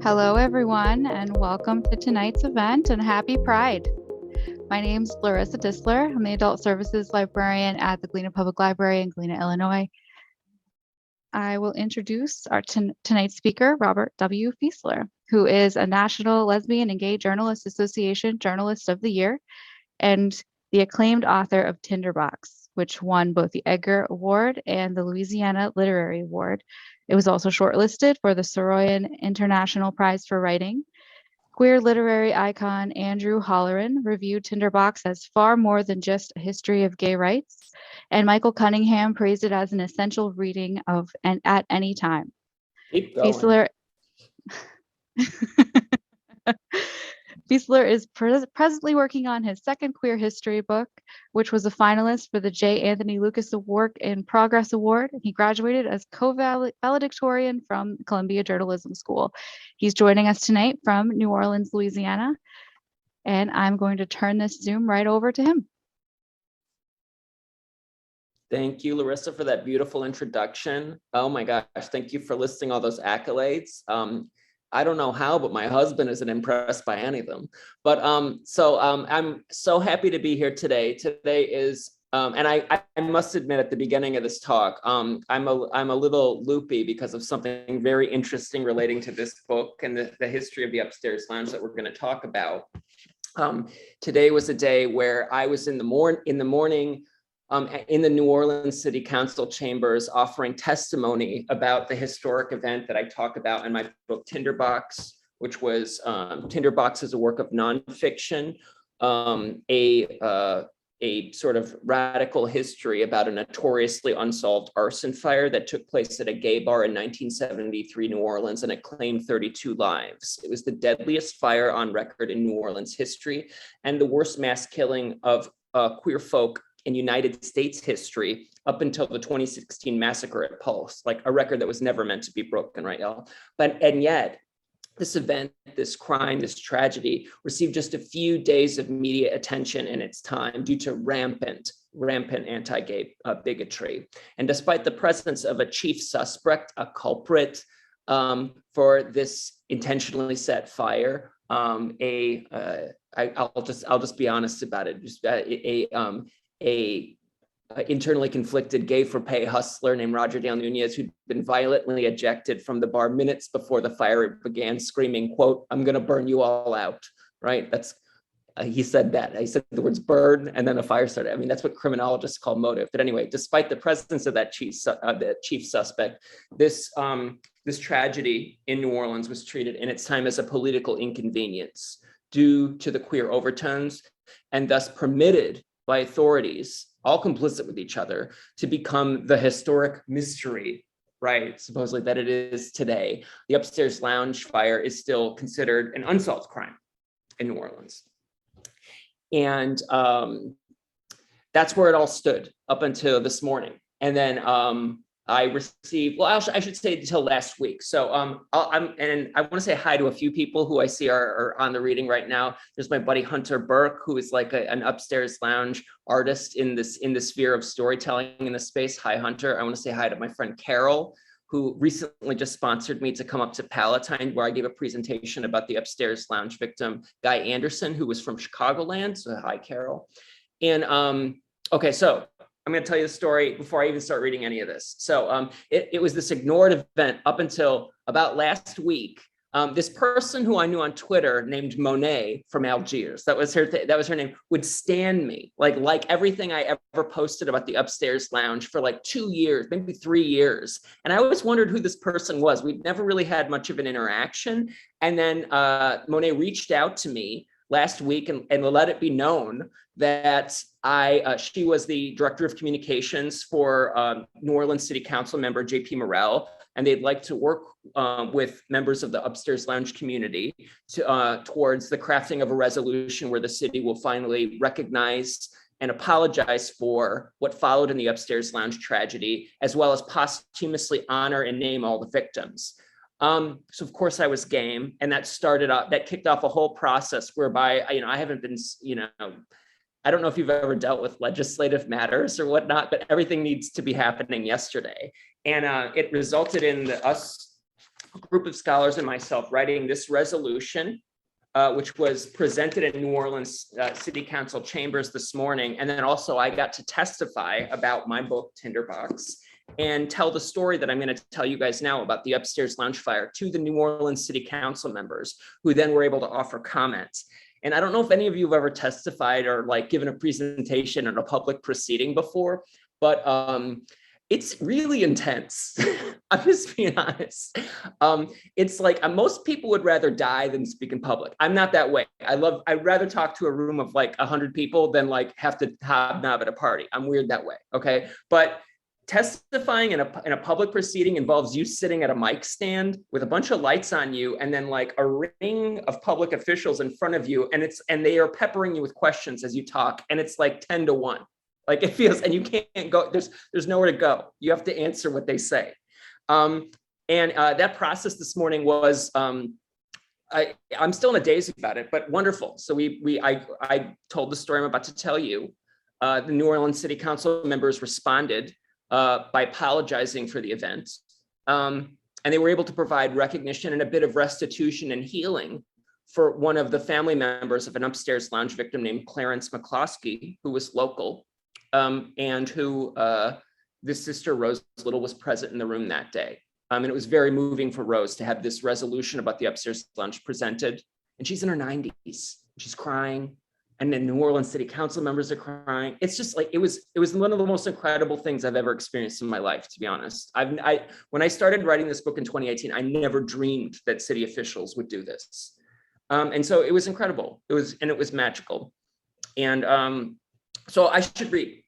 Hello, everyone, and welcome to tonight's event and happy Pride. My name's Larissa Disler. I'm the Adult Services Librarian at the Galena Public Library in Galena, Illinois. I will introduce our tonight's speaker, Robert W. Fieseler, who is a National Lesbian and Gay Journalists Association Journalist of the Year and the acclaimed author of Tinderbox, which won both the Edgar Award and the Louisiana Literary Award. It was also shortlisted for the Soroyan International Prize for Writing. Queer literary icon Andrew Holleran reviewed Tinderbox as far more than just a history of gay rights, and Michael Cunningham praised it as an essential reading of and at any time. Keep going. Fieseler is presently working on his second queer history book, which was a finalist for the J. Anthony Lucas Work in Progress Award. He graduated as co-valedictorian from Columbia Journalism School. He's joining us tonight from New Orleans, Louisiana, and I'm going to turn this Zoom right over to him. Thank you, Larissa, for that beautiful introduction. Oh my gosh, thank you for listing all those accolades. I don't know how, but my husband isn't impressed by any of them. But I'm so happy to be here today. Today is, and I must admit at the beginning of this talk, I'm a little loopy because of something very interesting relating to this book and the history of the Upstairs Lounge that we're going to talk about. Today was a day where I was in the morning in the New Orleans City Council chambers offering testimony about the historic event that I talk about in my book Tinderbox, which was Tinderbox is a work of nonfiction, a sort of radical history about a notoriously unsolved arson fire that took place at a gay bar in 1973 New Orleans, and it claimed 32 lives. It was the deadliest fire on record in New Orleans history and the worst mass killing of queer folk in United States history up until the 2016 massacre at Pulse, like a record that was never meant to be broken, right, y'all? And yet, this event, this crime, this tragedy received just a few days of media attention in its time due to rampant anti-gay bigotry. And despite the presence of a chief suspect, a culprit for this intentionally set fire, I'll just be honest about it. Just a internally conflicted gay for pay hustler named Roger Dale Nunez, who'd been violently ejected from the bar minutes before the fire began, screaming, quote, "I'm going to burn you all out," right? That's, he said that. He said the words burn, and then a fire started. I mean, that's what criminologists call motive. But anyway, despite the presence of that chief suspect, this tragedy in New Orleans was treated in its time as a political inconvenience due to the queer overtones, and thus permitted by authorities, all complicit with each other, to become the historic mystery, right, supposedly, that it is today. The Upstairs Lounge fire is still considered an unsolved crime in New Orleans. And that's where it all stood up until this morning. And then I received, well, I should say until last week. So and I want to say hi to a few people who I see are on the reading right now. There's my buddy Hunter Burke, who is like an Upstairs Lounge artist in the sphere of storytelling in the space. Hi, Hunter. I want to say hi to my friend Carol, who recently just sponsored me to come up to Palatine, where I gave a presentation about the Upstairs Lounge victim, Guy Anderson, who was from Chicagoland. So hi, Carol. And okay, so I'm going to tell you the story before I even start reading any of this. So it was this ignored event up until about last week. This person who I knew on Twitter named Monet from Algiers, that was her name, would stan me, like everything I ever posted about the Upstairs Lounge for like 2 years, maybe 3 years. And I always wondered who this person was. We'd never really had much of an interaction. And then Monet reached out to me last week and let it be known that she was the director of communications for New Orleans City Council member JP Morrell, and they'd like to work with members of the Upstairs Lounge community towards the crafting of a resolution where the city will finally recognize and apologize for what followed in the Upstairs Lounge tragedy, as well as posthumously honor and name all the victims. So of course I was game, and that kicked off a whole process whereby, I haven't been, I don't know if you've ever dealt with legislative matters or whatnot, but everything needs to be happening yesterday. And it resulted in us a group of scholars and myself writing this resolution, which was presented in New Orleans City Council chambers this morning. And then also I got to testify about my book, Tinderbox, and tell the story that I'm going to tell you guys now about the upstairs lounge fire to the New Orleans City Council members, who then were able to offer comments. And I don't know if any of you have ever testified or like given a presentation in a public proceeding before, but it's really intense. I'm just being honest. It's like most people would rather die than speak in public. I'm not that way. I'd rather talk to a room of like 100 people than like have to hobnob at a party. I'm weird that way. Okay. But testifying in a public proceeding involves you sitting at a mic stand with a bunch of lights on you, and then like a ring of public officials in front of you, and they are peppering you with questions as you talk, and it's like 10 to 1. Like it feels, and you can't go, there's nowhere to go. You have to answer what they say. That process this morning was, I'm still in a daze about it, but wonderful. So I told the story I'm about to tell you. The New Orleans City Council members responded by apologizing for the event. And they were able to provide recognition and a bit of restitution and healing for one of the family members of an upstairs lounge victim named Clarence McCloskey, who was local, and who this sister, Rose Little, was present in the room that day. And it was very moving for Rose to have this resolution about the upstairs lounge presented. And she's in her 90s, she's crying. And then New Orleans City Council members are crying. It's just like, it was one of the most incredible things I've ever experienced in my life, to be honest. When I started writing this book in 2018, I never dreamed that city officials would do this. And so it was incredible. It was magical. And so I should read.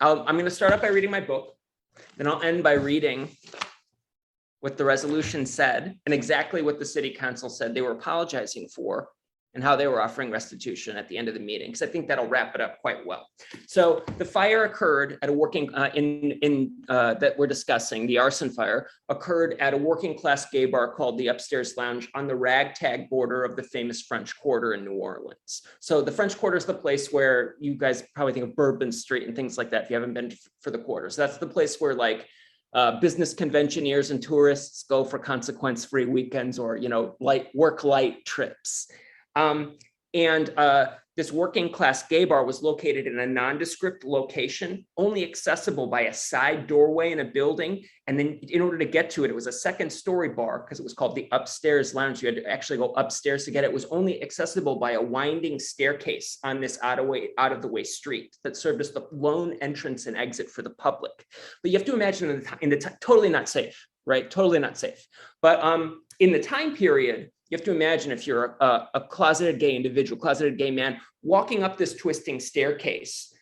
I'm going to start out by reading my book. Then I'll end by reading what the resolution said and exactly what the city council said they were apologizing for, and how they were offering restitution at the end of the meeting, because I think that'll wrap it up quite well. So the fire occurred at a working, that we're discussing, the arson fire, occurred at a working class gay bar called the Upstairs Lounge on the ragtag border of the famous French Quarter in New Orleans. So the French Quarter is the place where you guys probably think of Bourbon Street and things like that if you haven't been for the Quarter. So that's the place where like business conventioneers and tourists go for consequence-free weekends or, light trips. This working class gay bar was located in a nondescript location, only accessible by a side doorway in a building. And then in order to get to it, it was a second story bar because it was called the Upstairs Lounge. You had to actually go upstairs to get it. It was only accessible by a winding staircase on this out of the way street that served as the lone entrance and exit for the public. But you have to imagine totally not safe, right? Totally not safe. But in the time period, you have to imagine if you're a closeted gay individual, closeted gay man, walking up this twisting staircase,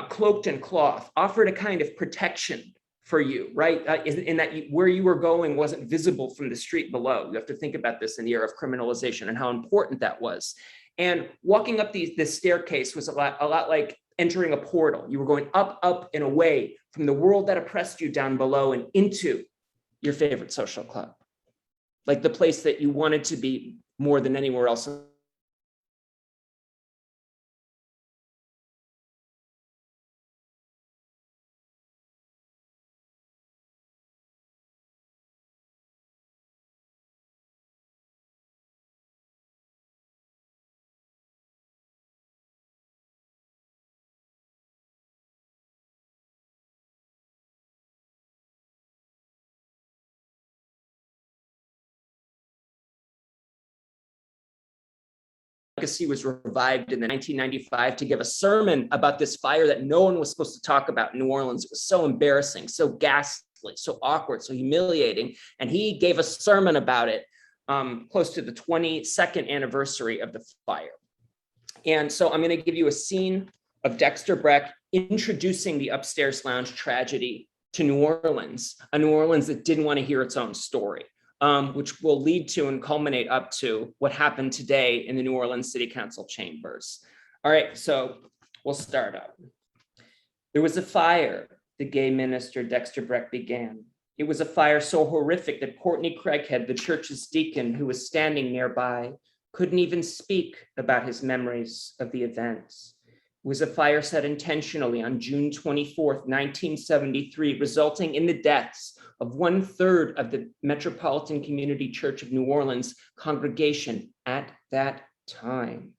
cloaked in cloth, offered a kind of protection for you, right? In that where you were going wasn't visible from the street below. You have to think about this in the era of criminalization and how important that was. And walking up this staircase was a lot like entering a portal. You were going up, and away from the world that oppressed you down below and into your favorite social club. Like the place that you wanted to be more than anywhere else. Legacy was revived in the 1995 to give a sermon about this fire that no one was supposed to talk about in New Orleans. It was so embarrassing, so ghastly, so awkward, so humiliating. And he gave a sermon about it close to the 22nd anniversary of the fire. And so I'm going to give you a scene of Dexter Breck introducing the Upstairs Lounge tragedy to New Orleans, a New Orleans that didn't want to hear its own story. Which will lead to and culminate up to what happened today in the New Orleans City Council chambers. All right, so we'll start up. There was a fire, the gay minister Dexter Breck began. It was a fire so horrific that Courtney Craighead, the church's deacon who was standing nearby, couldn't even speak about his memories of the events. It was a fire set intentionally on June 24th, 1973, resulting in the deaths of 1/3 of the Metropolitan Community Church of New Orleans congregation at that time.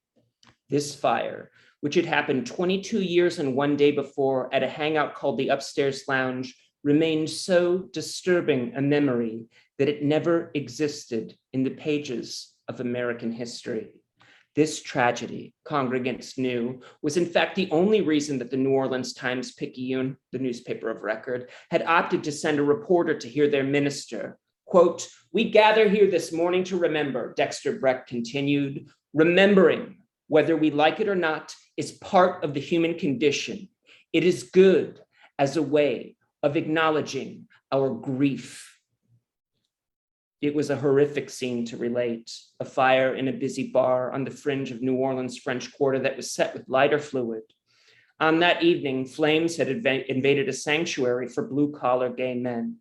This fire, which had happened 22 years and 1 day before at a hangout called the Upstairs Lounge, remained so disturbing a memory that it never existed in the pages of American history. This tragedy, congregants knew, was in fact the only reason that the New Orleans Times-Picayune, the newspaper of record, had opted to send a reporter to hear their minister. Quote, "We gather here this morning to remember," Dexter Brecht continued. "Remembering, whether we like it or not, is part of the human condition. It is good as a way of acknowledging our grief." It was a horrific scene to relate, a fire in a busy bar on the fringe of New Orleans' French Quarter that was set with lighter fluid. On that evening, flames had invaded a sanctuary for blue-collar gay men.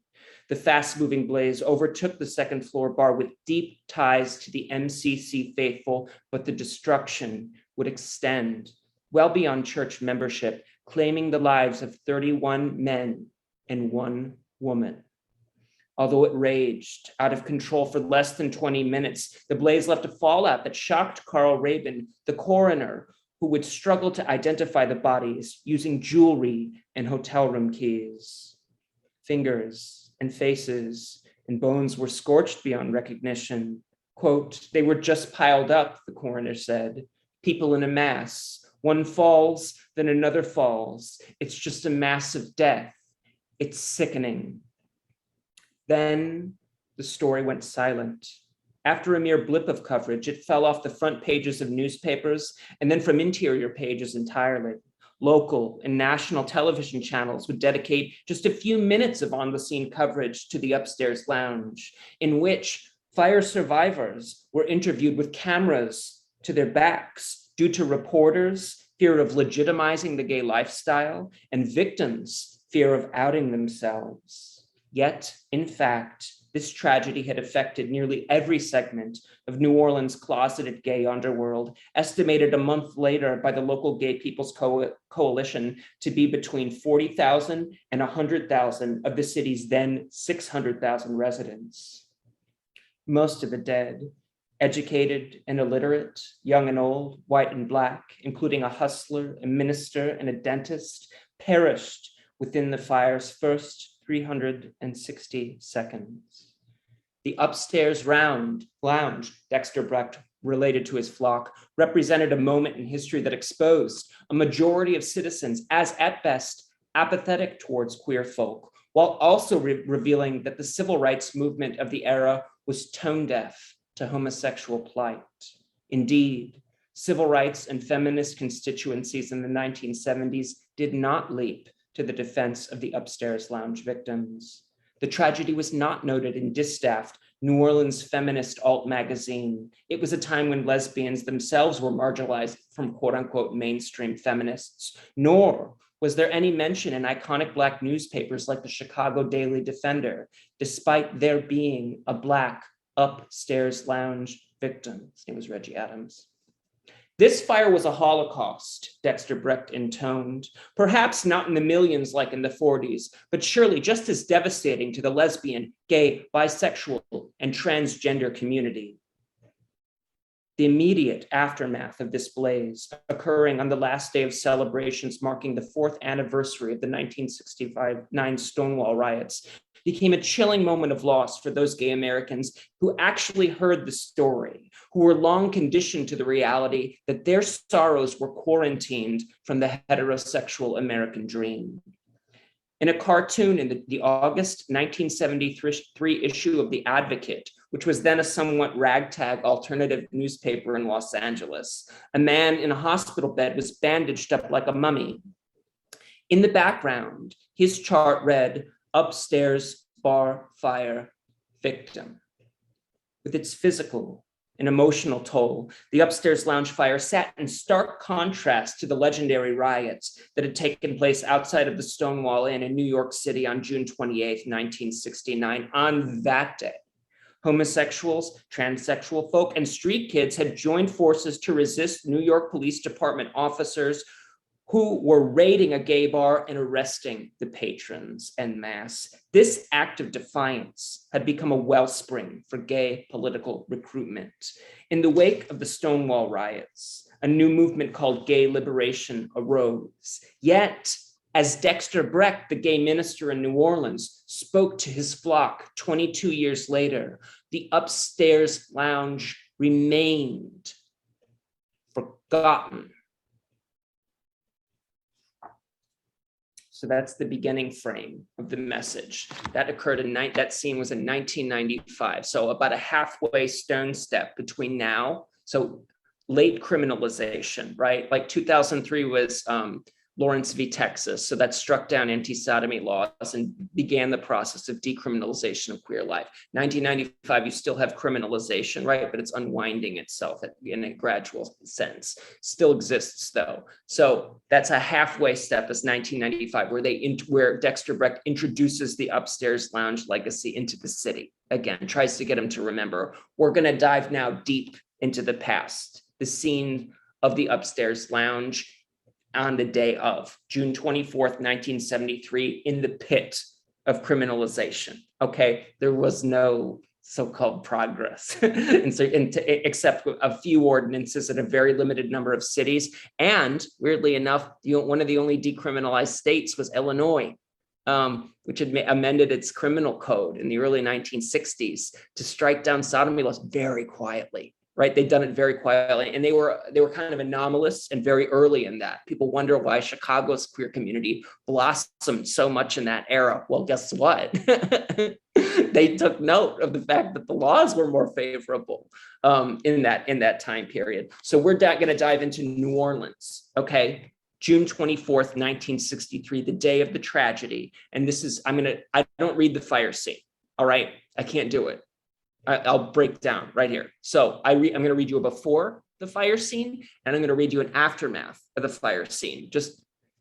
The fast-moving blaze overtook the second-floor bar with deep ties to the MCC faithful, but the destruction would extend well beyond church membership, claiming the lives of 31 men and 1 woman. Although it raged out of control for less than 20 minutes, the blaze left a fallout that shocked Carl Rabin, the coroner, who would struggle to identify the bodies using jewelry and hotel room keys. Fingers and faces and bones were scorched beyond recognition. Quote, "They were just piled up," the coroner said. "People in a mass. One falls, then another falls. It's just a mass of death. It's sickening." Then the story went silent. After a mere blip of coverage, it fell off the front pages of newspapers and then from interior pages entirely. Local and national television channels would dedicate just a few minutes of on-the-scene coverage to the Upstairs Lounge, in which fire survivors were interviewed with cameras to their backs due to reporters' fear of legitimizing the gay lifestyle and victims' fear of outing themselves. Yet, in fact, this tragedy had affected nearly every segment of New Orleans' closeted gay underworld, estimated a month later by the local Gay People's Coalition to be between 40,000 and 100,000 of the city's then 600,000 residents. Most of the dead, educated and illiterate, young and old, white and black, including a hustler, a minister, and a dentist, perished within the fire's first 360 seconds. The Upstairs Lounge, Dexter Brecht related to his flock, represented a moment in history that exposed a majority of citizens as, at best, apathetic towards queer folk, while also revealing that the civil rights movement of the era was tone deaf to homosexual plight. Indeed, civil rights and feminist constituencies in the 1970s did not leap to the defense of the Upstairs Lounge victims. The tragedy was not noted in distaffed New Orleans feminist alt magazine. It was a time when lesbians themselves were marginalized from quote unquote mainstream feminists, nor was there any mention in iconic Black newspapers like the Chicago Daily Defender, despite there being a Black Upstairs Lounge victim. His name was Reggie Adams. This fire was a Holocaust, Dexter Brecht intoned, perhaps not in the millions like in the 40s, but surely just as devastating to the lesbian, gay, bisexual, and transgender community. The immediate aftermath of this blaze, occurring on the last day of celebrations marking the 4th anniversary of the 1969 Stonewall riots, became a chilling moment of loss for those gay Americans who actually heard the story, who were long conditioned to the reality that their sorrows were quarantined from the heterosexual American dream. In a cartoon in the August 1973 issue of The Advocate, which was then a somewhat ragtag alternative newspaper in Los Angeles, a man in a hospital bed was bandaged up like a mummy. In the background, his chart read, "Upstairs bar fire victim." With its physical and emotional toll, the Upstairs Lounge fire sat in stark contrast to the legendary riots that had taken place outside of the Stonewall Inn in New York City on June 28, 1969. On that day, homosexuals, transsexual folk, and street kids had joined forces to resist New York Police Department officers who were raiding a gay bar and arresting the patrons en masse. This act of defiance had become a wellspring for gay political recruitment. In the wake of the Stonewall riots, a new movement called gay liberation arose. Yet, as Dexter Brecht, the gay minister in New Orleans, spoke to his flock 22 years later, the upstairs lounge remained forgotten. So that's the beginning frame of the message. That occurred that scene was in 1995. So about a halfway stone step between now. So late criminalization, right? Like 2003 was Lawrence v. Texas. So that struck down anti-sodomy laws and began the process of decriminalization of queer life. 1995, you still have criminalization, right? But it's unwinding itself in a gradual sense. Still exists though. So that's a halfway step as 1995, where Dexter Brecht introduces the upstairs lounge legacy into the city. Again, tries to get him to remember, we're gonna dive now deep into the past, the scene of the upstairs lounge on the day of June 24th, 1973, in the pit of criminalization. Okay, there was no so-called progress, except a few ordinances in a very limited number of cities. And weirdly enough, one of the only decriminalized states was Illinois, which had amended its criminal code in the early 1960s to strike down sodomy laws very quietly. Right, they'd done it very quietly, and they were kind of anomalous and very early in that. People wonder why Chicago's queer community blossomed so much in that era. Well, guess what? They took note of the fact that the laws were more favorable in that time period. So we're going to dive into New Orleans. Okay, June 24th, 1963, the day of the tragedy. And this is I don't read the fire scene. All right, I can't do it. I'll break down right here. So I'm going to read you a before the fire scene, and I'm going to read you an aftermath of the fire scene.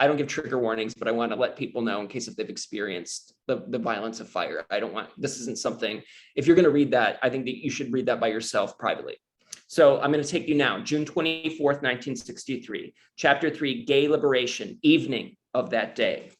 I don't give trigger warnings, but I want to let people know in case if they've experienced the violence of fire. This isn't something, if you're going to read that, I think that you should read that by yourself privately. So I'm going to take you now, June 24th, 1963, chapter 3, Gay Liberation, evening of that day.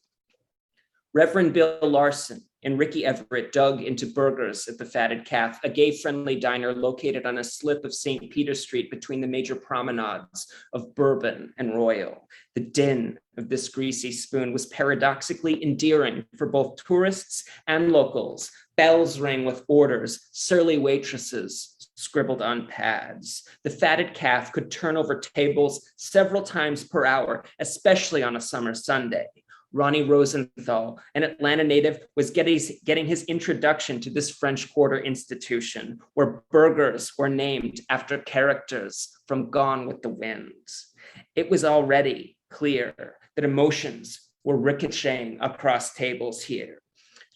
Reverend Bill Larson and Ricky Everett dug into burgers at the Fatted Calf, a gay-friendly diner located on a slip of St. Peter Street between the major promenades of Bourbon and Royal. The din of this greasy spoon was paradoxically endearing for both tourists and locals. Bells rang with orders, surly waitresses scribbled on pads. The Fatted Calf could turn over tables several times per hour, especially on a summer Sunday. Ronnie Rosenthal, an Atlanta native, was getting his introduction to this French Quarter institution, where burgers were named after characters from Gone with the Wind. It was already clear that emotions were ricocheting across tables here.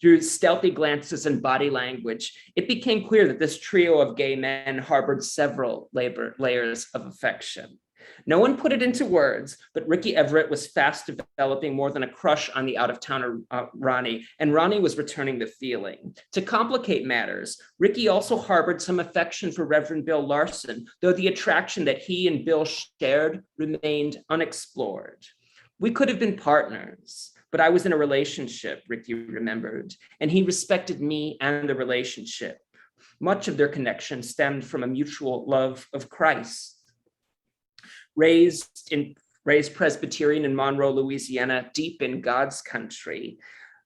Through stealthy glances and body language, it became clear that this trio of gay men harbored several layers of affection. No one put it into words, but Ricky Everett was fast developing more than a crush on the out-of-towner Ronnie, and Ronnie was returning the feeling. To complicate matters, Ricky also harbored some affection for Reverend Bill Larson, though the attraction that he and Bill shared remained unexplored. We could have been partners, but I was in a relationship, Ricky remembered, and he respected me and the relationship. Much of their connection stemmed from a mutual love of Christ. Raised Presbyterian in Monroe, Louisiana, deep in God's country,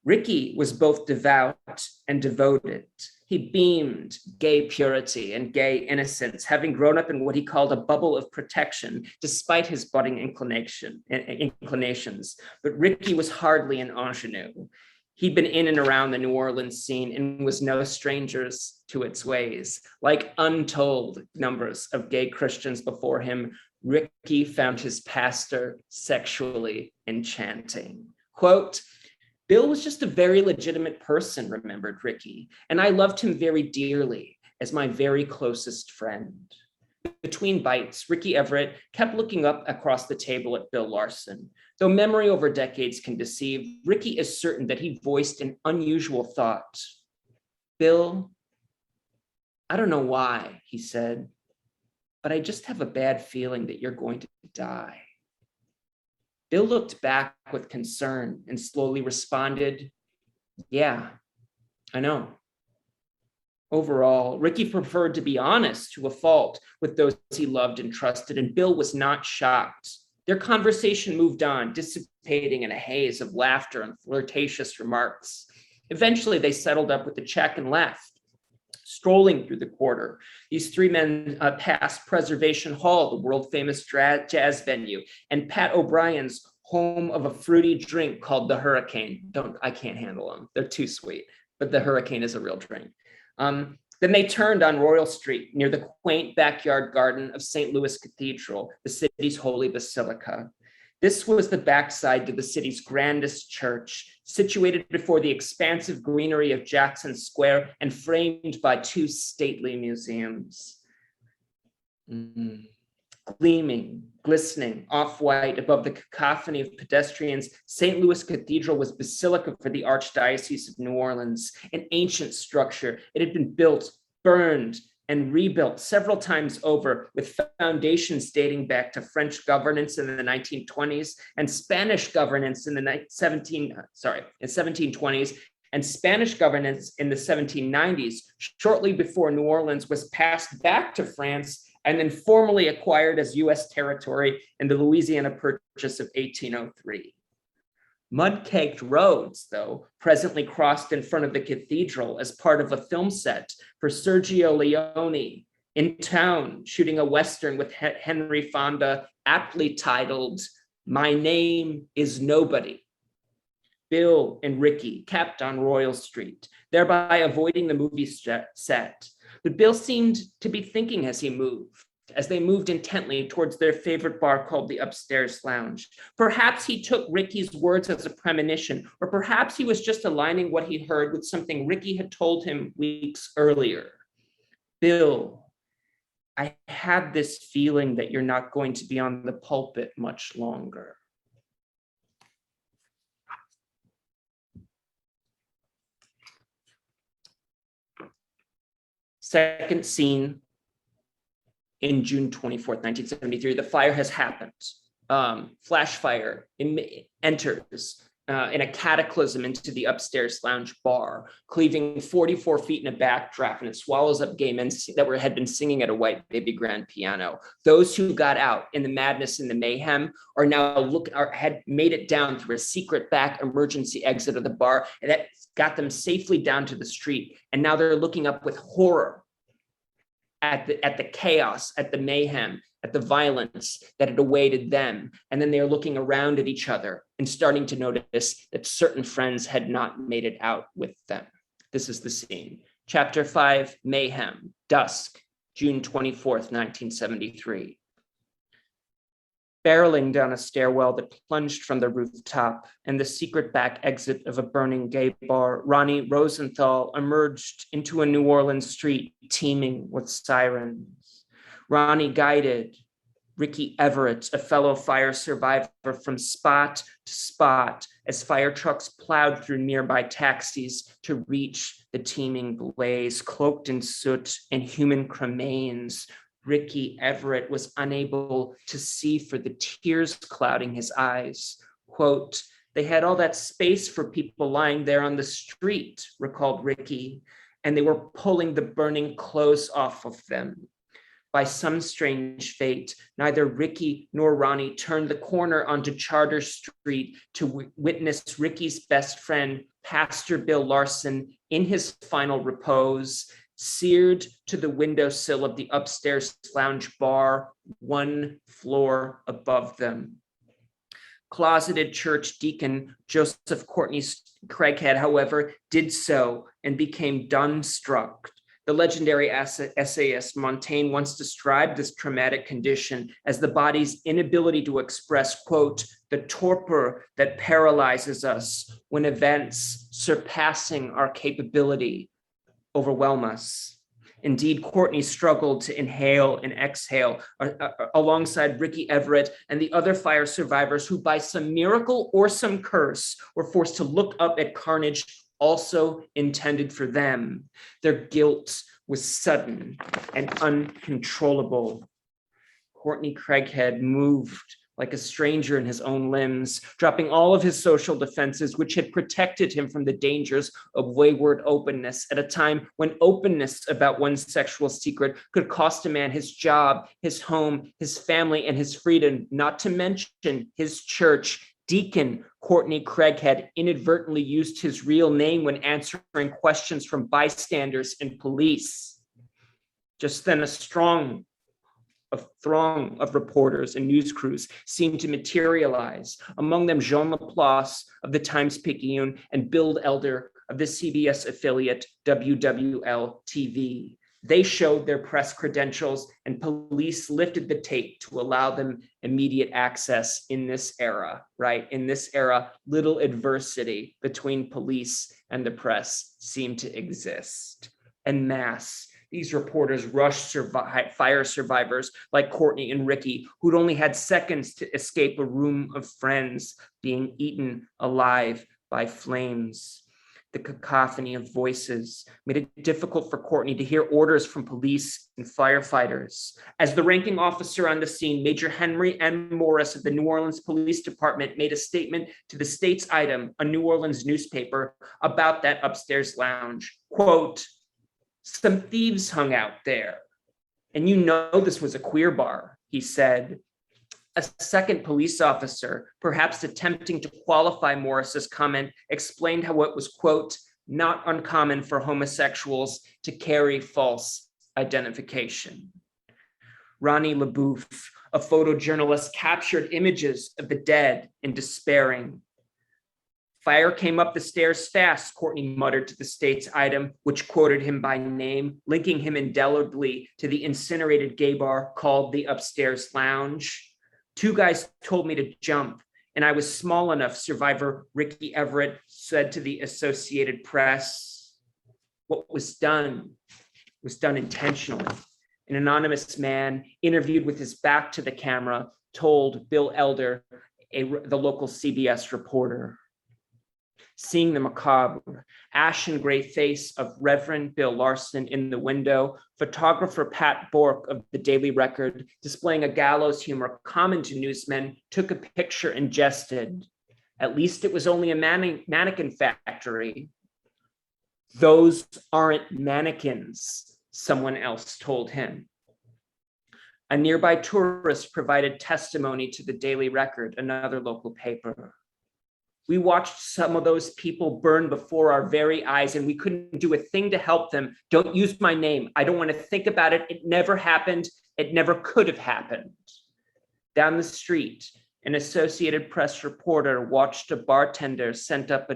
Ricky was both devout and devoted. He beamed gay purity and gay innocence, having grown up in what he called a bubble of protection, despite his budding inclinations. But Ricky was hardly an ingenue. He'd been in and around the New Orleans scene and was no stranger to its ways. Like untold numbers of gay Christians before him, Ricky found his pastor sexually enchanting. Quote, Bill was just a very legitimate person, remembered Ricky, and I loved him very dearly as my very closest friend. Between bites, Ricky Everett kept looking up across the table at Bill Larson. Though memory over decades can deceive, Ricky is certain that he voiced an unusual thought. Bill, I don't know why, he said, but I just have a bad feeling that you're going to die. Bill looked back with concern and slowly responded, "Yeah, I know." Overall, Ricky preferred to be honest to a fault with those he loved and trusted, and Bill was not shocked. Their conversation moved on, dissipating in a haze of laughter and flirtatious remarks. Eventually, they settled up with a check and left. Strolling through the quarter, these three men passed Preservation Hall, the world-famous jazz venue, and Pat O'Brien's home of a fruity drink called the Hurricane. I can't handle them. They're too sweet, but the Hurricane is a real drink. Then they turned on Royal Street near the quaint backyard garden of St. Louis Cathedral, the city's holy basilica. This was the backside to the city's grandest church, situated before the expansive greenery of Jackson Square and framed by two stately museums. Gleaming, glistening, off-white above the cacophony of pedestrians, St. Louis Cathedral was basilica for the Archdiocese of New Orleans, an ancient structure. It had been built, burned, and rebuilt several times over, with foundations dating back to French governance in the 1920s and Spanish governance in the 1720s and Spanish governance in the 1790s, shortly before New Orleans was passed back to France and then formally acquired as U.S. territory in the Louisiana Purchase of 1803. Mud-caked roads, though, presently crossed in front of the cathedral as part of a film set for Sergio Leone in town, shooting a Western with Henry Fonda, aptly titled, "My Name is Nobody." Bill and Ricky kept on Royal Street, thereby avoiding the movie set. But Bill seemed to be thinking as they moved intently towards their favorite bar called the Upstairs Lounge. Perhaps he took Ricky's words as a premonition, or perhaps he was just aligning what he heard with something Ricky had told him weeks earlier. "Bill, I had this feeling that you're not going to be on the pulpit much longer." Second scene in June 24th, 1973. The fire has happened. Flash fire enters in a cataclysm into the Upstairs Lounge bar, cleaving 44 feet in a backdraft, and it swallows up gay men that had been singing at a white baby grand piano. Those who got out in the madness and the mayhem are now had made it down through a secret back emergency exit of the bar, and that got them safely down to the street. And now they're looking up with horror at the chaos, at the mayhem, at the violence that had awaited them. And then they're looking around at each other and starting to notice that certain friends had not made it out with them. This is the scene. Chapter 5, Mayhem, Dusk, June 24th, 1973. Barreling down a stairwell that plunged from the rooftop and the secret back exit of a burning gay bar, Ronnie Rosenthal emerged into a New Orleans street teeming with sirens. Ronnie guided Ricky Everett, a fellow fire survivor, from spot to spot as fire trucks plowed through nearby taxis to reach the teeming blaze. Cloaked in soot and human cremains, Ricky Everett was unable to see for the tears clouding his eyes. Quote, "They had all that space for people lying there on the street," recalled Ricky, "and they were pulling the burning clothes off of them." By some strange fate, neither Ricky nor Ronnie turned the corner onto Charter Street to witness Ricky's best friend, Pastor Bill Larson, in his final repose, seared to the windowsill of the Upstairs Lounge bar, one floor above them. Closeted church deacon Joseph Courtney Craighead, however, did so and became dumbstruck. The legendary essayist Montaigne once described this traumatic condition as the body's inability to express, quote, "the torpor that paralyzes us when events surpassing our capability overwhelm us." Indeed, Courtney struggled to inhale and exhale alongside Ricky Everett and the other fire survivors who, by some miracle or some curse, were forced to look up at carnage also intended for them. Their guilt was sudden and uncontrollable. Courtney Craighead moved like a stranger in his own limbs, dropping all of his social defenses, which had protected him from the dangers of wayward openness at a time when openness about one's sexual secret could cost a man his job, his home, his family, and his freedom, not to mention his church. Deacon Courtney Craighead inadvertently used his real name when answering questions from bystanders and police. Just then, a throng of reporters and news crews seemed to materialize, among them Jean Laplace of the Times-Picayune and Bill Elder of the CBS affiliate WWL-TV. They showed their press credentials, and police lifted the tape to allow them immediate access in this era, right? In this era, little adversity between police and the press seemed to exist. En masse, these reporters rushed fire survivors like Courtney and Ricky, who'd only had seconds to escape a room of friends being eaten alive by flames. The cacophony of voices made it difficult for Courtney to hear orders from police and firefighters. As the ranking officer on the scene, Major Henry M. Morris of the New Orleans Police Department made a statement to the States Item, a New Orleans newspaper, about that upstairs lounge. Quote, "Some thieves hung out there. And you know this was a queer bar," he said. A second police officer, perhaps attempting to qualify Morris's comment, explained how it was, quote, "not uncommon for homosexuals to carry false identification." Ronnie LeBouf, a photojournalist, captured images of the dead and despairing. "Fire came up the stairs fast," Courtney muttered to the States Item, which quoted him by name, linking him indelibly to the incinerated gay bar called the Upstairs Lounge. "Two guys told me to jump, and I was small enough," survivor Ricky Everett said to the Associated Press. What was done intentionally. An anonymous man interviewed with his back to the camera told Bill Elder, the local CBS reporter. Seeing the macabre, ashen gray face of Reverend Bill Larson in the window, photographer Pat Bork of the Daily Record, displaying a gallows humor common to newsmen, took a picture and jested. "At least it was only a mannequin factory." "Those aren't mannequins," someone else told him. A nearby tourist provided testimony to the Daily Record, another local paper. "We watched some of those people burn before our very eyes, and we couldn't do a thing to help them. Don't use my name. I don't want to think about it. It never happened. It never could have happened." Down the street, an Associated Press reporter watched a bartender set up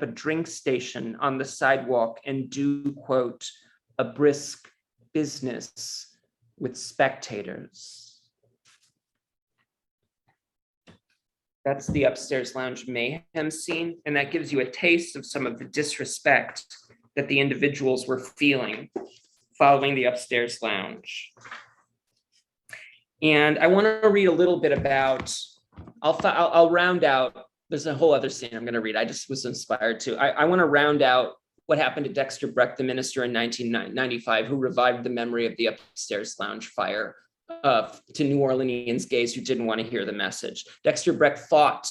a drink station on the sidewalk and do, quote, "a brisk business with spectators." That's the Upstairs Lounge mayhem scene, and that gives you a taste of some of the disrespect that the individuals were feeling following the Upstairs Lounge. And I want to read a little bit about, I'll round out, there's a whole other scene I'm going to read. I just was inspired to. I want to round out what happened to Dexter Brecht, the minister in 1995, who revived the memory of the Upstairs Lounge fire to New Orleanians gays who didn't want to hear the message. Dexter Brecht fought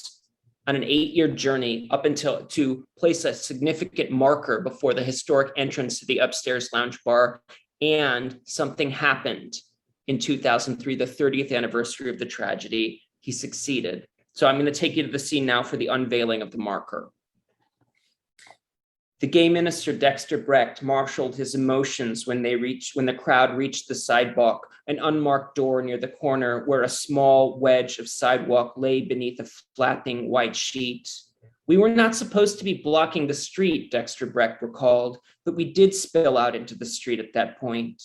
on an 8-year journey up until to place a significant marker before the historic entrance to the Upstairs Lounge bar, and something happened in 2003, the 30th anniversary of the tragedy. He succeeded. So I'm going to take you to the scene now for the unveiling of the marker. The gay minister Dexter Brecht marshaled his emotions when the crowd reached the sidewalk, an unmarked door near the corner where a small wedge of sidewalk lay beneath a flapping white sheet. "We were not supposed to be blocking the street," Dexter Brecht recalled, "but we did spill out into the street at that point."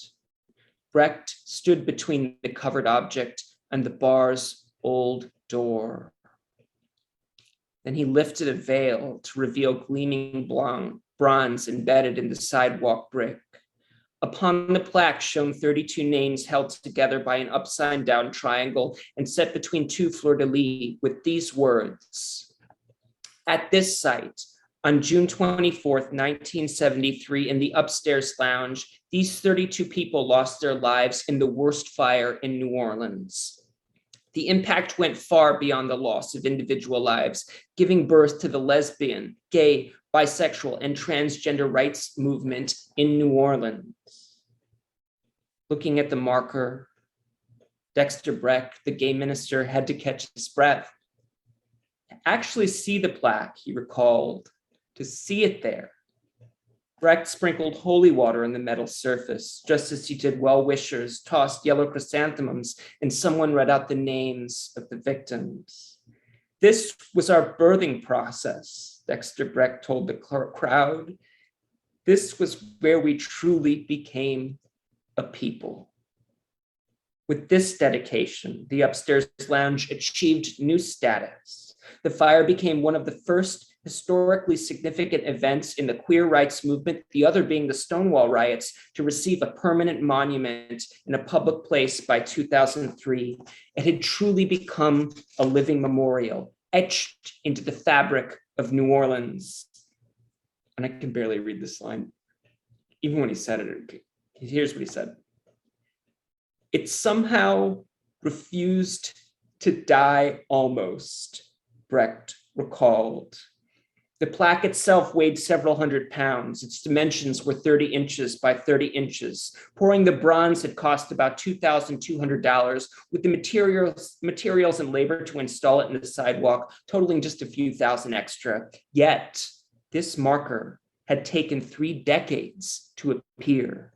Brecht stood between the covered object and the bar's old door. Then he lifted a veil to reveal gleaming bronze embedded in the sidewalk brick. Upon the plaque shone 32 names held together by an upside-down triangle and set between two fleur-de-lis with these words: "At this site, on June 24th, 1973, in the Upstairs Lounge, these 32 people lost their lives in the worst fire in New Orleans. The impact went far beyond the loss of individual lives, giving birth to the lesbian, gay, bisexual, and transgender rights movement in New Orleans. Looking at the marker, Dexter Breck, the gay minister, had to catch his breath. To actually see the plaque, he recalled, to see it there. Brecht sprinkled holy water on the metal surface, just as he did well-wishers, tossed yellow chrysanthemums, and someone read out the names of the victims. This was our birthing process, Dexter Brecht told the crowd. This was where we truly became a people. With this dedication, the upstairs lounge achieved new status. The fire became one of the first historically significant events in the queer rights movement, the other being the Stonewall riots, to receive a permanent monument in a public place by 2003. It had truly become a living memorial, etched into the fabric of New Orleans. And I can barely read this line. Even when he said it, here's what he said. It somehow refused to die almost, Brecht recalled. The plaque itself weighed several hundred pounds. Its dimensions were 30 inches by 30 inches. Pouring the bronze had cost about $2,200, with the materials and labor to install it in the sidewalk, totaling just a few thousand extra. Yet, this marker had taken 3 decades to appear.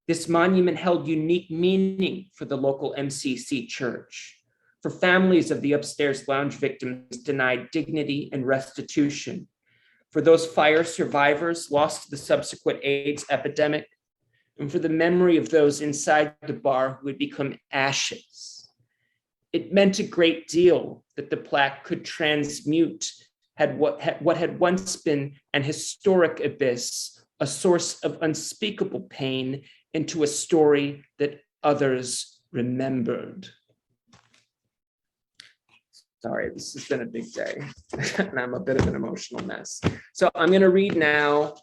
This monument held unique meaning for the local MCC church, for families of the upstairs lounge victims denied dignity and restitution, for those fire survivors lost to the subsequent AIDS epidemic, and for the memory of those inside the bar who had become ashes. It meant a great deal that the plaque could transmute what had once been an historic abyss, a source of unspeakable pain, into a story that others remembered. Sorry, this has been a big day, and I'm a bit of an emotional mess. So I'm going to read now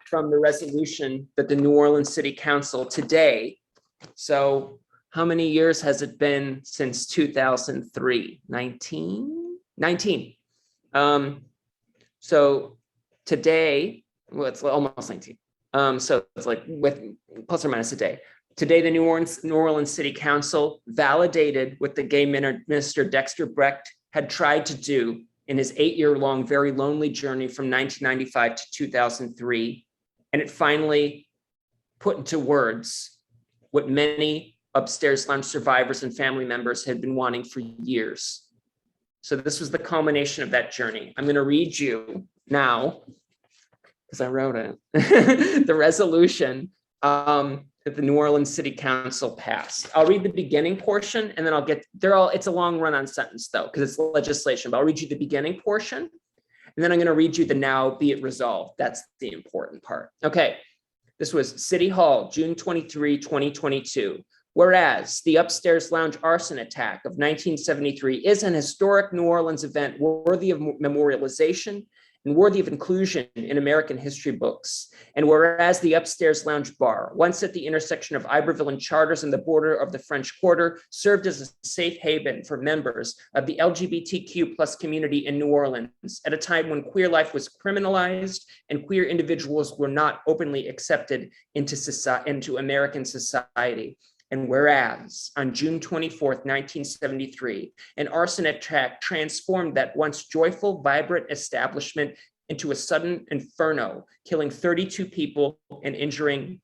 from the resolution that the New Orleans City Council today. So how many years has it been since 2003? 19? So today, well, it's almost 19. So it's like with plus or minus a day. Today, the New Orleans City Council validated what the gay minister Dexter Brecht had tried to do in his 8-year-long, very lonely journey from 1995 to 2003. And it finally put into words what many upstairs lounge survivors and family members had been wanting for years. So this was the culmination of that journey. I'm going to read you now, because I wrote it, the resolution that the New Orleans City Council passed. I'll read the beginning portion, and then I'll get, it's a long run-on sentence though, because it's legislation, but I'll read you the beginning portion, and then I'm gonna read you the now be it resolved. That's the important part. Okay, this was City Hall, June 23, 2022. Whereas the upstairs lounge arson attack of 1973 is an historic New Orleans event worthy of memorialization and worthy of inclusion in American history books. And whereas the upstairs lounge bar, once at the intersection of Iberville and Chartres and the border of the French Quarter, served as a safe haven for members of the LGBTQ plus community in New Orleans at a time when queer life was criminalized and queer individuals were not openly accepted into American society. And whereas on June 24th, 1973, an arson attack transformed that once joyful, vibrant establishment into a sudden inferno, killing 32 people and injuring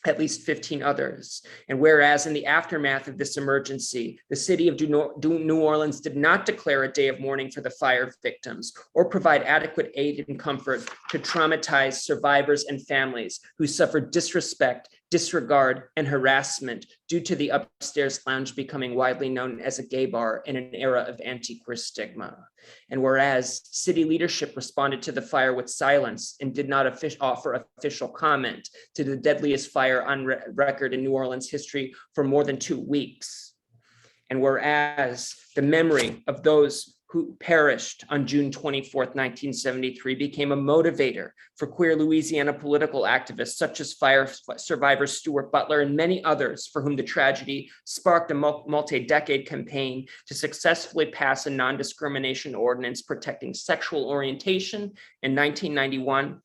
at least 15 others. And whereas in the aftermath of this emergency, the city of New Orleans did not declare a day of mourning for the fire victims or provide adequate aid and comfort to traumatized survivors and families who suffered disrespect, disregard, and harassment due to the upstairs lounge becoming widely known as a gay bar in an era of anti-queer stigma. And whereas city leadership responded to the fire with silence and did not offer official comment to the deadliest fire on record in New Orleans history for more than 2 weeks. And whereas the memory of those who perished on June 24th, 1973, became a motivator for queer Louisiana political activists such as fire survivor Stuart Butler and many others for whom the tragedy sparked a multi-decade campaign to successfully pass a non-discrimination ordinance protecting sexual orientation in 1991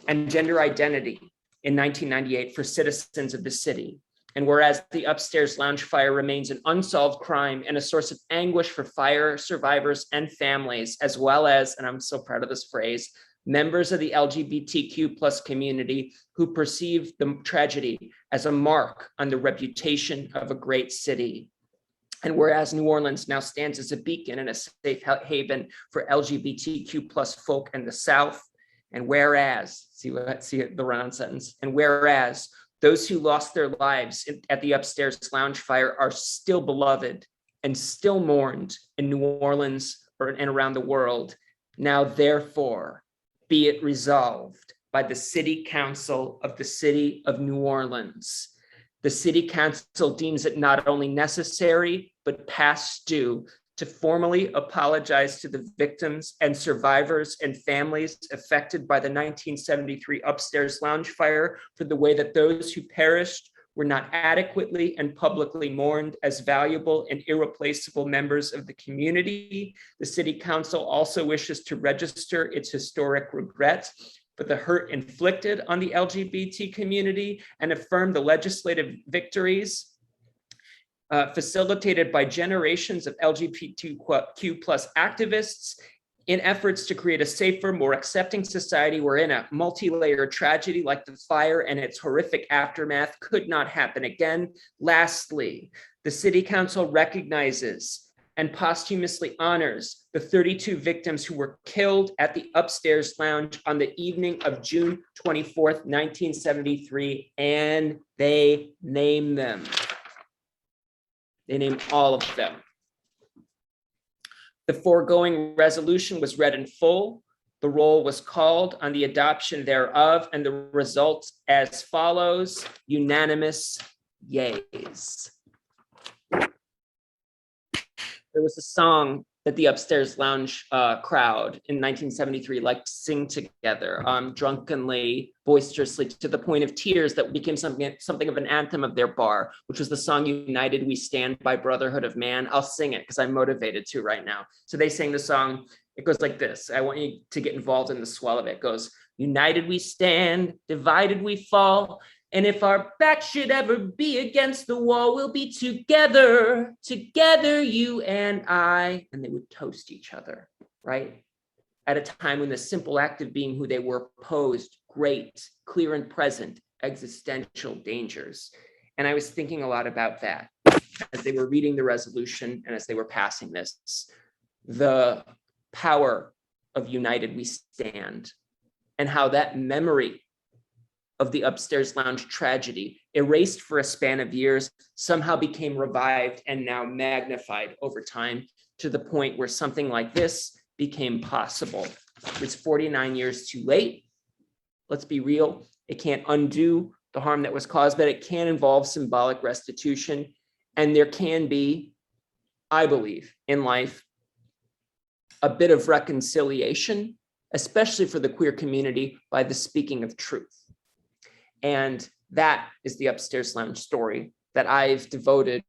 and gender identity in 1998 for citizens of the city. And whereas the upstairs lounge fire remains an unsolved crime and a source of anguish for fire survivors and families, as well as, and I'm so proud of this phrase, members of the LGBTQ plus community who perceive the tragedy as a mark on the reputation of a great city. And whereas New Orleans now stands as a beacon and a safe haven for LGBTQ plus folk in the South, and whereas, see the run-on sentence, and whereas those who lost their lives at the upstairs lounge fire are still beloved and still mourned in New Orleans and around the world. Now, therefore, be it resolved by the City Council of the City of New Orleans. The City Council deems it not only necessary, but past due to formally apologize to the victims and survivors and families affected by the 1973 upstairs lounge fire for the way that those who perished were not adequately and publicly mourned as valuable and irreplaceable members of the community. The City Council also wishes to register its historic regret for the hurt inflicted on the LGBT community and affirm the legislative victories facilitated by generations of LGBTQ plus activists in efforts to create a safer, more accepting society wherein a multi-layered tragedy like the fire and its horrific aftermath could not happen again. Lastly, the City Council recognizes and posthumously honors the 32 victims who were killed at the upstairs lounge on the evening of June 24th, 1973, and they name them. They named all of them. The foregoing resolution was read in full. The roll was called on the adoption thereof, and the results as follows: unanimous yeas. There was a song that the upstairs lounge crowd in 1973 liked to sing together, drunkenly, boisterously, to the point of tears, that became something of an anthem of their bar, which was the song United We Stand by Brotherhood of Man. I'll sing it because I'm motivated to right now. So they sang the song. It goes like this. I want you to get involved in the swell of it. It goes, united we stand, divided we fall. And if our back should ever be against the wall, we'll be together, together, you and I. And they would toast each other, right? At a time when the simple act of being who they were posed great, clear and present existential dangers. And I was thinking a lot about that as they were reading the resolution and as they were passing this, the power of United We Stand, and how that memory of the upstairs lounge tragedy, erased for a span of years, somehow became revived and now magnified over time to the point where something like this became possible. It's 49 years too late. Let's be real. It can't undo the harm that was caused, but it can involve symbolic restitution. And there can be, I believe, in life, a bit of reconciliation, especially for the queer community, by the speaking of truth. And that is the upstairs lounge story that I've devoted,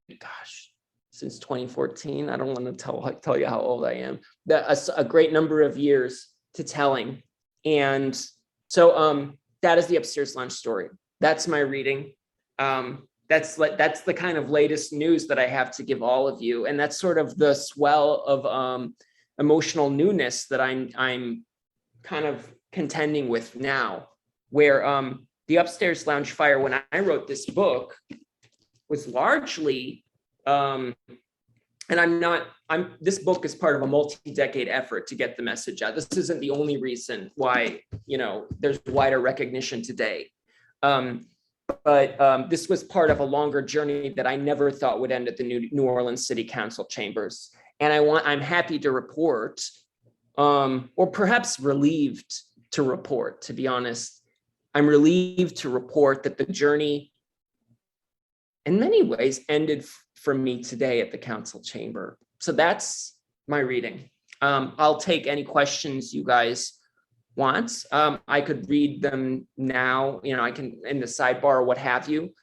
since 2014. I don't want to tell you how old I am. A great number of years to telling. And so that is the upstairs lounge story. That's my reading. That's the kind of latest news that I have to give all of you. And that's sort of the swell of emotional newness that I'm kind of contending with now, where the upstairs lounge fire, when I wrote this book, was largely, this book is part of a multi-decade effort to get the message out. This isn't the only reason why, there's wider recognition today. But this was part of a longer journey that I never thought would end at the New Orleans City Council chambers. And I'm happy to report, or perhaps relieved to report, to be honest. I'm relieved to report that the journey, in many ways, ended for me today at the council chamber. So that's my reading. I'll take any questions you guys want. I could read them now, I can in the sidebar or what have you.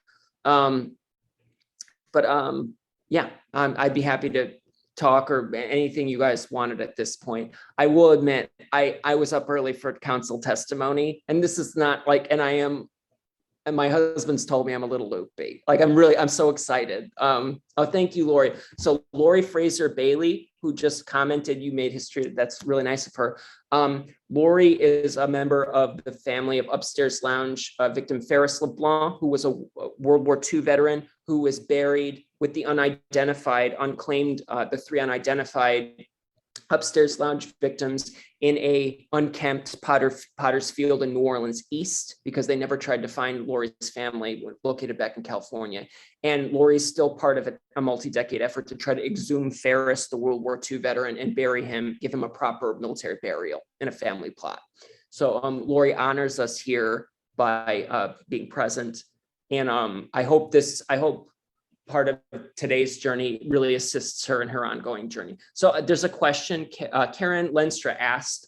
Yeah, I'd be happy to talk or anything you guys wanted at this point. I will admit, I was up early for counsel testimony, and this is not like, and my husband's told me I'm a little loopy. Like I'm so excited. Oh, thank you, Lori. So Lori Fraser Bailey, who just commented, you made history. That's really nice of her. Lori is a member of the family of Upstairs Lounge victim Ferris LeBlanc, who was a World War II veteran who was buried with the unclaimed, the 3 unidentified Upstairs Lounge victims in a unkempt Potter's Field in New Orleans East, because they never tried to find Lori's family located back in California. And Lori's still part of a multi-decade effort to try to exhume Ferris, the World War II veteran, and bury him, give him a proper military burial in a family plot. So Lori honors us here by being present. And I hope part of today's journey really assists her in her ongoing journey. So there's a question, Karen Lenstra asked,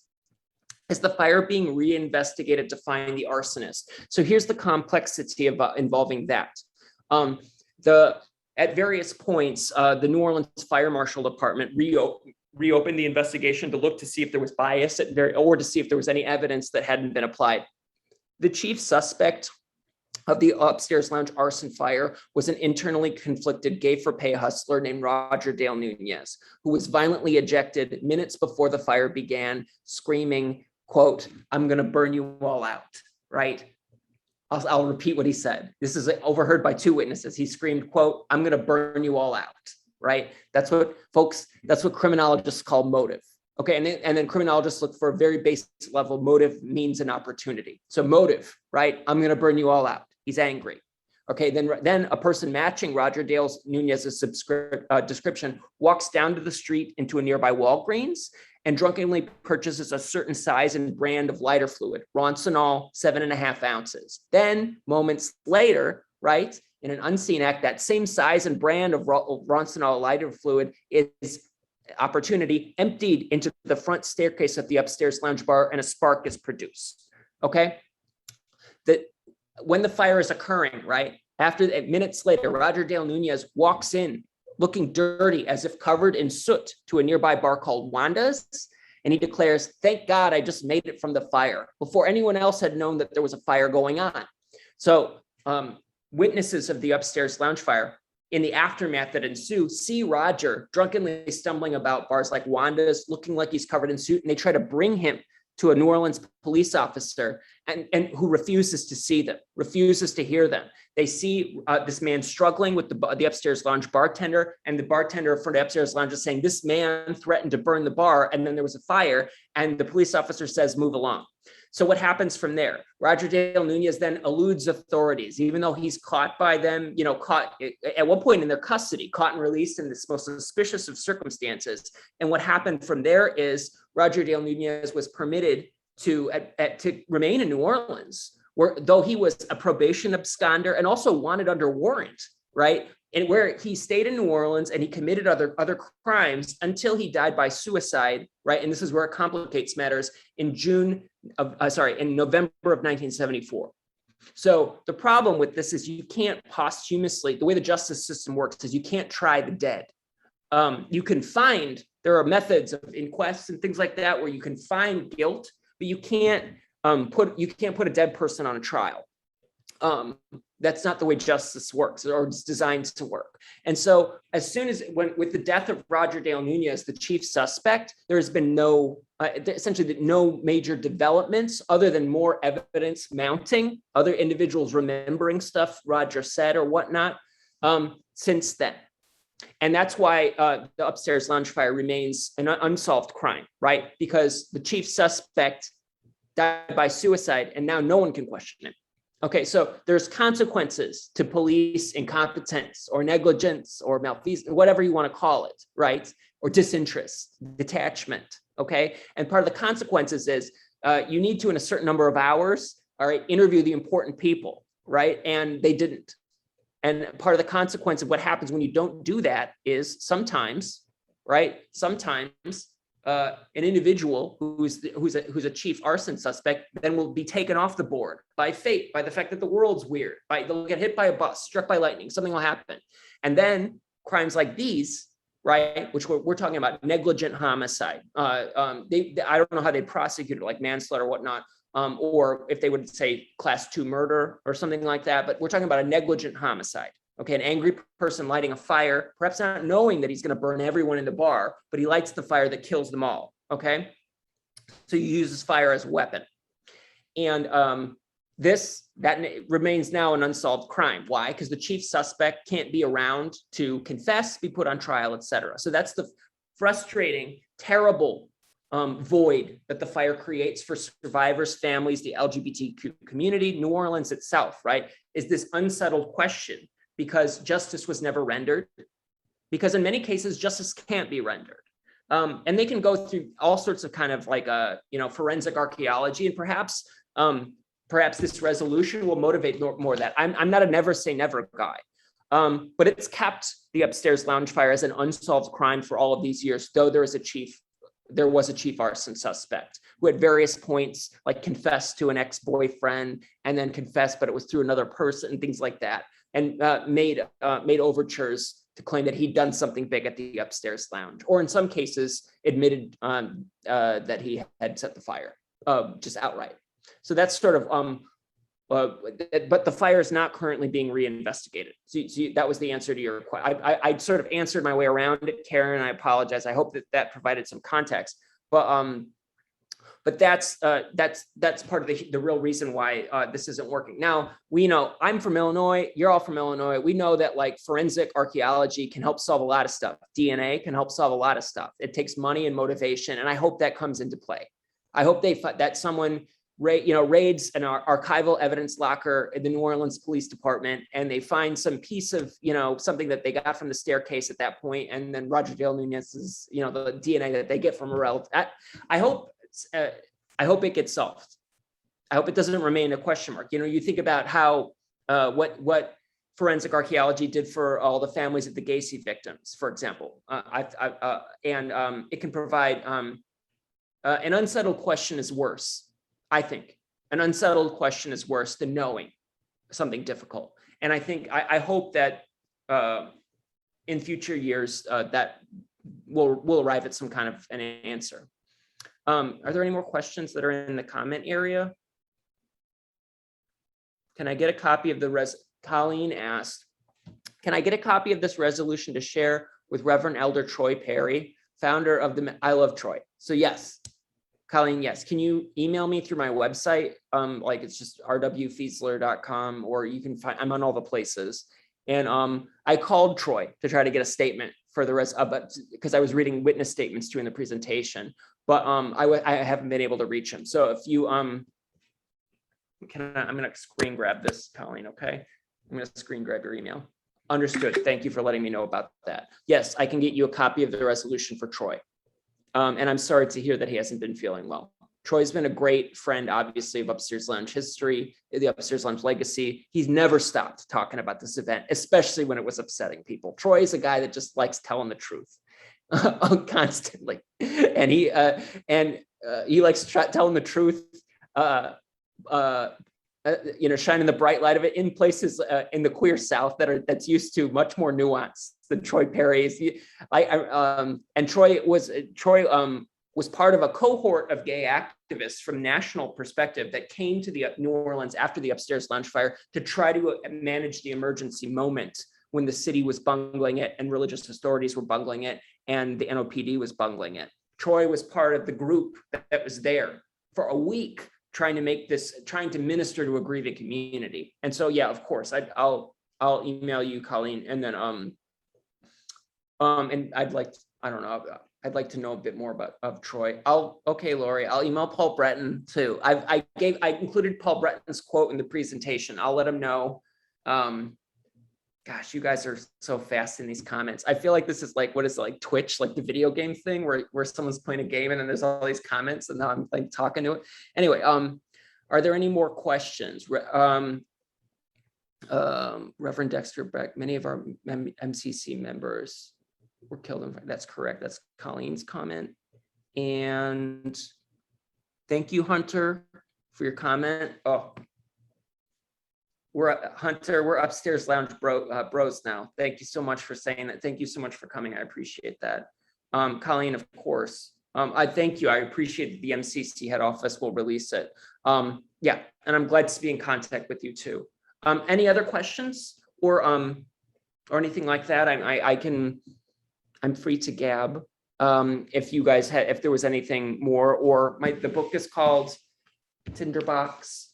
is the fire being reinvestigated to find the arsonist? So here's the complexity involving that. At various points, the New Orleans Fire Marshal Department reopened the investigation to look to see if there was bias or to see if there was any evidence that hadn't been applied. The chief suspect of the Upstairs Lounge arson fire was an internally conflicted gay-for-pay hustler named Roger Dale Nunez, who was violently ejected minutes before the fire began, screaming, quote, "I'm going to burn you all out," right? I'll repeat what he said. This is overheard by 2 witnesses. He screamed, quote, "I'm going to burn you all out," right? That's what criminologists call motive. Okay, and then criminologists look for a very basic level. Motive means an opportunity. So motive, right? I'm going to burn you all out. He's angry. Okay, then a person matching Roger Dale Nunez's description walks down to the street into a nearby Walgreens and drunkenly purchases a certain size and brand of lighter fluid, Ronsonol 7.5 ounces. Then moments later, right, in an unseen act, that same size and brand of Ronsonol lighter fluid is opportunity emptied into the front staircase of the Upstairs Lounge bar, and a spark is produced. Okay, when the fire is occurring, right, minutes later, Roger Dale Nunez walks in looking dirty, as if covered in soot, to a nearby bar called Wanda's, and he declares, "Thank God I just made it from the fire," before anyone else had known that there was a fire going on. So witnesses of the Upstairs Lounge fire in the aftermath that ensues see Roger drunkenly stumbling about bars like Wanda's, looking like he's covered in soot, and they try to bring him to a New Orleans police officer and who refuses to see them, refuses to hear them. They see this man struggling with the Upstairs Lounge bartender, and the bartender for the Upstairs Lounge is saying, "This man threatened to burn the bar, and then there was a fire," and the police officer says, "Move along." So what happens from there? Roger Dale Nunez then eludes authorities, even though he's caught by them, caught at one point in their custody, caught and released in this most suspicious of circumstances. And what happened from there is Roger Dale Nunez was permitted to remain in New Orleans, though he was a probation absconder and also wanted under warrant, right? And where he stayed in New Orleans and he committed other crimes until he died by suicide, right? And this is where it complicates matters, in November of 1974. So the problem with this is you can't posthumously, the way the justice system works is you can't try the dead. There are methods of inquests and things like that where you can find guilt, but you can't put a dead person on a trial. That's not the way justice works, or it's designed to work. And so as soon as with the death of Roger Dale Nunez, the chief suspect, there has been essentially no major developments other than more evidence mounting, other individuals remembering stuff Roger said or whatnot since then. And that's why the Upstairs Lounge fire remains an unsolved crime, right? Because the chief suspect died by suicide, and now no one can question him. Okay, so there's consequences to police incompetence or negligence or malfeasance, whatever you want to call it, right? Or disinterest, detachment, okay? And part of the consequences is you need to, in a certain number of hours, all right, interview the important people, right? And they didn't. And part of the consequence of what happens when you don't do that is sometimes, right? Sometimes an individual who's a chief arson suspect then will be taken off the board by fate, by the fact that the world's weird, they'll get hit by a bus, struck by lightning, something will happen. And then crimes like these, right, which we're talking about negligent homicide. I don't know how they prosecute it, like manslaughter or whatnot, or if they would say class 2 murder or something like that, but we're talking about a negligent homicide. Okay, an angry person lighting a fire, perhaps not knowing that he's going to burn everyone in the bar, but he lights the fire that kills them all. Okay, so you use this fire as a weapon, and that remains now an unsolved crime. Why? Because the chief suspect can't be around to confess, be put on trial, etc. So that's the frustrating, terrible void that the fire creates for survivors, families, the LGBTQ community, New Orleans itself. Right? Is this unsettled question? Because justice was never rendered, because in many cases, justice can't be rendered. And they can go through all sorts of kind of like, forensic archaeology, and perhaps this resolution will motivate more of that. I'm not a never say never guy, but it's kept the upstairs lounge fire as an unsolved crime for all of these years, though there was a chief arson suspect who at various points like confessed to an ex-boyfriend and then confessed, but it was through another person and things like that. And made overtures to claim that he'd done something big at the upstairs lounge, or in some cases admitted that he had set the fire, just outright. So that's sort of, but the fire is not currently being reinvestigated. So that was the answer to your question. I sort of answered my way around it, Karen. I apologize. I hope that provided some context. But that's part of the real reason why this isn't working. Now, we know I'm from Illinois, you're all from Illinois. We know that like forensic archaeology can help solve a lot of stuff. DNA can help solve a lot of stuff. It takes money and motivation, and I hope that comes into play. I hope that someone raids an archival evidence locker in the New Orleans Police Department, and they find some piece of, something that they got from the staircase at that point, and then Roger Dale Nunez's, the DNA that they get from a relative. I hope it gets solved. I hope it doesn't remain a question mark. You think about how what forensic archaeology did for all the families of the Gacy victims, for example. And it can provide an unsettled question is worse. I think an unsettled question is worse than knowing something difficult. And I hope that in future years that we'll arrive at some kind of an answer. Are there any more questions that are in the comment area? Can I get a copy of Colleen asked, can I get a copy of this resolution to share with Reverend Elder Troy Perry, founder of the I Love Troy? So yes, Colleen, yes. Can you email me through my website? Like it's just rwfieseler.com, or you can find, I'm on all the places. And I called Troy to try to get a statement for the rest, because I was reading witness statements during the presentation, but I haven't been able to reach him. So if you, I'm gonna screen grab this, Colleen, okay? I'm gonna screen grab your email. Understood, thank you for letting me know about that. Yes, I can get you a copy of the resolution for Troy. And I'm sorry to hear that he hasn't been feeling well. Troy's been a great friend, obviously, of Upstairs Lounge history, the Upstairs Lounge legacy. He's never stopped talking about this event, especially when it was upsetting people. Troy's a guy that just likes telling the truth constantly. And he likes telling the truth, shining the bright light of it in places in the queer South that's used to much more nuance than Troy Perry is. And Troy was part of a cohort of gay activists from national perspective that came to the New Orleans after the Upstairs Lounge fire to try to manage the emergency moment when the city was bungling it and religious authorities were bungling it and the NOPD was bungling it. Troy was part of the group that was there for a week trying to minister to a grieving community. And so, yeah, of course, I'll email you, Colleen, and then and I'd like to know a bit more of Troy. Okay, Lori, I'll email Paul Breton too. I included Paul Breton's quote in the presentation. I'll let him know. Gosh, you guys are so fast in these comments. I feel like this is like, what is it, like Twitch, like the video game thing where someone's playing a game and then there's all these comments and now I'm like talking to it. Anyway, are there any more questions? Reverend Dexter Beck, many of our MCC members were killed. That's correct. That's Colleen's comment. And thank you, Hunter, for your comment. Oh, Hunter, we're upstairs lounge bros now. Thank you so much for saying that. Thank you so much for coming. I appreciate that. Colleen, of course. I thank you. I appreciate that the MCC head office will release it. Yeah, and I'm glad to be in contact with you too. Any other questions or anything like that? I'm free to gab. If you guys had, if there was anything more, or the book is called Tinderbox.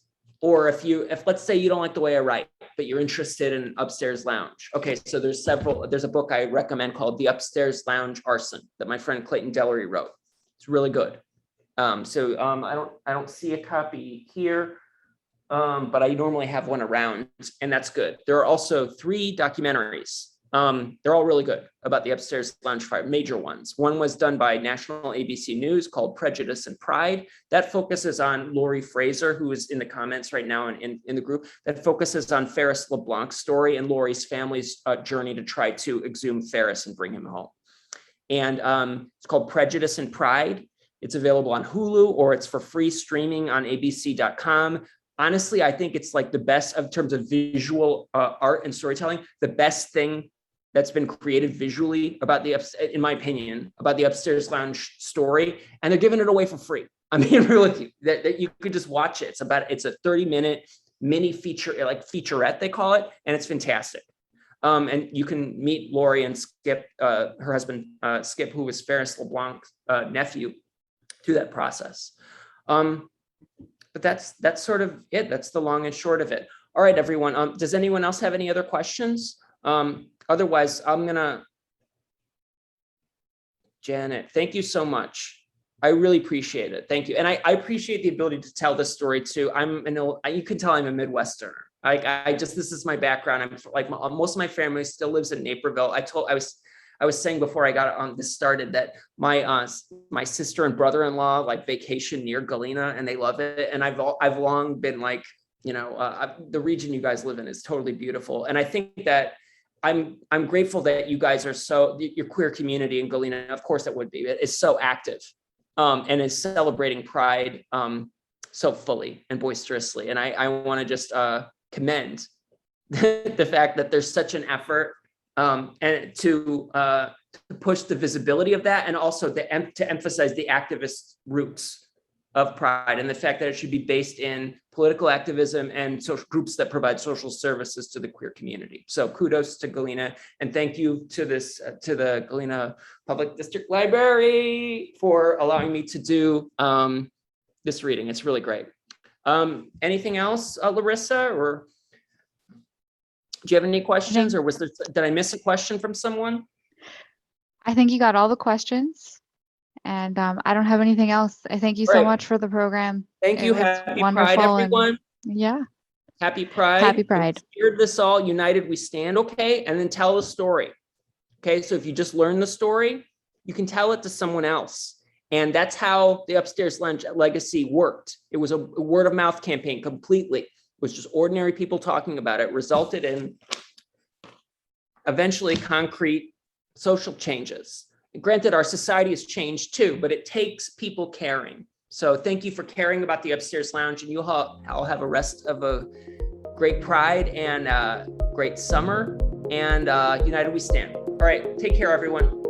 Or if let's say you don't like the way I write, but you're interested in Upstairs Lounge. Okay, so there's a book I recommend called The Upstairs Lounge Arson that my friend Clayton Dellery wrote. It's really good. I don't see a copy here, but I normally have one around, and that's good. There are also 3 documentaries. They're all really good about the Upstairs Lounge fire, major ones. One was done by national ABC News called Prejudice and Pride. That focuses on Lori Fraser, who is in the comments right now in the group. That focuses on Ferris LeBlanc's story and Lori's family's journey to try to exhume Ferris and bring him home. And it's called Prejudice and Pride. It's available on Hulu, or it's for free streaming on abc.com. Honestly, I think it's like the best in terms of visual art and storytelling, the best thing that's been created visually about in my opinion, about the Upstairs Lounge story. And they're giving it away for free. I'm being real with you, that you could just watch it. It's a 30-minute mini feature, like featurette, they call it. And it's fantastic. And you can meet Lori and Skip, her husband, Skip, who was Ferris LeBlanc's nephew, through that process. But that's sort of it. That's the long and short of it. All right, everyone. Does anyone else have any other questions? Otherwise, Janet, thank you so much. I really appreciate it. Thank you. And I appreciate the ability to tell this story too. You can tell I'm a Midwesterner. This is my background. I'm like, most of my family still lives in Naperville. I was saying before I got on this started that my sister and brother-in-law like vacation near Galena, and they love it. And I've long been like, the region you guys live in is totally beautiful. And I think that I'm grateful that you guys are your queer community in Galena, of course it would be, is so active and is celebrating Pride so fully and boisterously. And I want to just commend the fact that there's such an effort and to push the visibility of that, and also to emphasize the activist roots of Pride and the fact that it should be based in political activism and social groups that provide social services to the queer community. So kudos to Galena, and thank you to the Galena Public District Library for allowing me to do this reading. It's really great. Anything else, Larissa, or do you have any questions, or did I miss a question from someone? I think you got all the questions. And I don't have anything else. I thank you so much for the program. Thank you. Happy Pride, everyone. Yeah. Happy Pride. Happy Pride. Hear this all, united we stand, okay? And then tell the story. Okay, so if you just learn the story, you can tell it to someone else. And that's how the Upstairs Lounge legacy worked. It was a word of mouth campaign completely. It was just ordinary people talking about it, resulted in eventually concrete social changes. Granted, our society has changed too, but it takes people caring. So thank you for caring about the Upstairs Lounge, and you'll all have a rest of a great Pride and great summer, and united we stand. All right, take care, everyone.